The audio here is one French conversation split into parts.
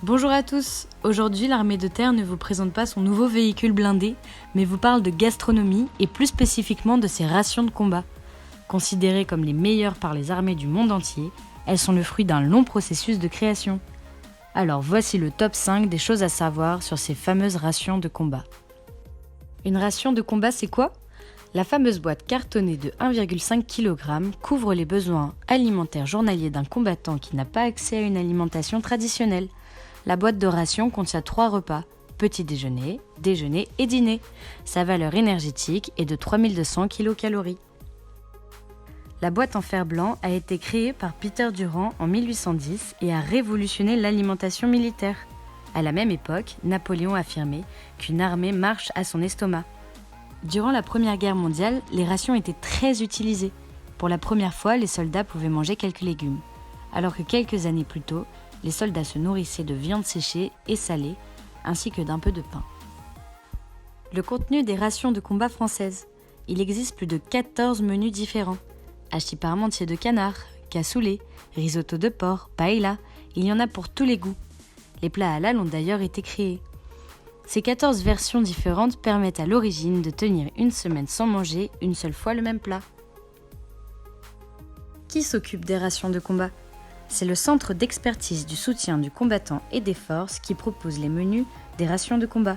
Bonjour à tous, aujourd'hui l'armée de terre ne vous présente pas son nouveau véhicule blindé, mais vous parle de gastronomie et plus spécifiquement de ses rations de combat. Considérées comme les meilleures par les armées du monde entier, elles sont le fruit d'un long processus de création. Alors voici le top 5 des choses à savoir sur ces fameuses rations de combat. Une ration de combat, c'est quoi ? La fameuse boîte cartonnée de 1,5 kg couvre les besoins alimentaires journaliers d'un combattant qui n'a pas accès à une alimentation traditionnelle. La boîte de ration contient 3 repas, petit déjeuner, déjeuner et dîner. Sa valeur énergétique est de 3200 kcal. La boîte en fer blanc a été créée par Peter Durand en 1810 et a révolutionné l'alimentation militaire. À la même époque, Napoléon affirmait qu'une armée marche à son estomac. Durant la Première Guerre mondiale, les rations étaient très utilisées. Pour la première fois, les soldats pouvaient manger quelques légumes, alors que quelques années plus tôt, les soldats se nourrissaient de viande séchée et salée, ainsi que d'un peu de pain. Le contenu des rations de combat françaises. Il existe plus de 14 menus différents. Hachis parmentier de canard, cassoulet, risotto de porc, paella, il y en a pour tous les goûts. Les plats halal ont d'ailleurs été créés. Ces 14 versions différentes permettent à l'origine de tenir une semaine sans manger une seule fois le même plat. Qui s'occupe des rations de combat ? C'est le Centre d'expertise du soutien du combattant et des forces qui propose les menus des rations de combat.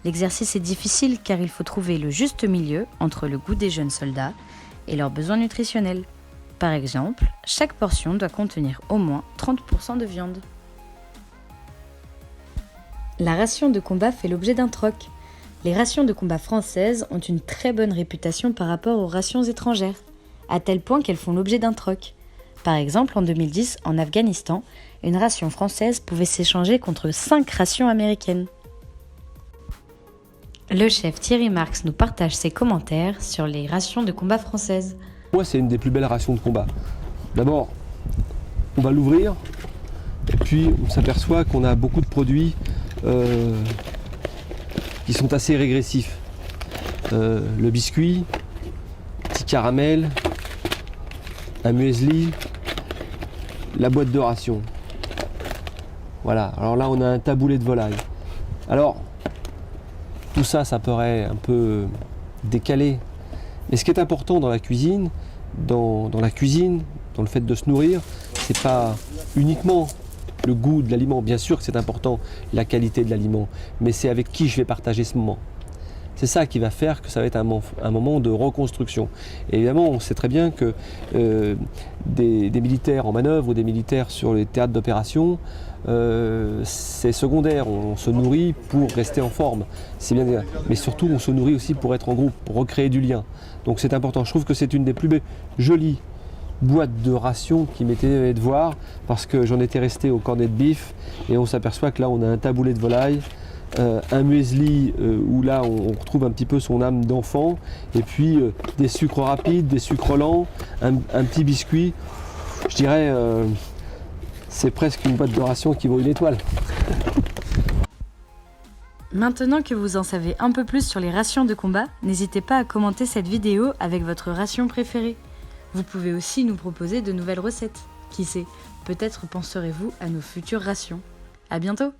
L'exercice est difficile car il faut trouver le juste milieu entre le goût des jeunes soldats et leurs besoins nutritionnels. Par exemple, chaque portion doit contenir au moins 30% de viande. La ration de combat fait l'objet d'un troc. Les rations de combat françaises ont une très bonne réputation par rapport aux rations étrangères, à tel point qu'elles font l'objet d'un troc. Par exemple, en 2010, en Afghanistan, une ration française pouvait s'échanger contre 5 rations américaines. Le chef Thierry Marx nous partage ses commentaires sur les rations de combat françaises. Moi, c'est une des plus belles rations de combat. D'abord, on va l'ouvrir, et puis on s'aperçoit qu'on a beaucoup de produits qui sont assez régressifs. Le biscuit, petit caramel, un muesli, la boîte de ration. Voilà, alors là on a un taboulé de volaille. Alors, tout ça, ça paraît un peu décalé. Mais ce qui est important dans la cuisine, dans le fait de se nourrir, c'est pas uniquement le goût de l'aliment. Bien sûr que c'est important, la qualité de l'aliment, mais c'est avec qui je vais partager ce moment. C'est ça qui va faire que ça va être un moment de reconstruction. Et évidemment, on sait très bien que des militaires en manœuvre ou des militaires sur les théâtres d'opération, c'est secondaire. On se nourrit pour rester en forme. C'est bien, mais surtout, on se nourrit aussi pour être en groupe, pour recréer du lien. Donc c'est important. Je trouve que c'est une des plus jolies boîtes de rations qui m'étaient de voir, parce que j'en étais resté au cornet de bif, et on s'aperçoit que là, on a un taboulé de volaille, un muesli où là on retrouve un petit peu son âme d'enfant, et puis des sucres rapides, des sucres lents, un petit biscuit. Je dirais c'est presque une boîte de ration qui vaut une étoile. Maintenant que vous en savez un peu plus sur les rations de combat, n'hésitez pas à commenter cette vidéo avec votre ration préférée. Vous pouvez aussi nous proposer de nouvelles recettes. Qui sait, peut-être penserez-vous à nos futures rations. À bientôt!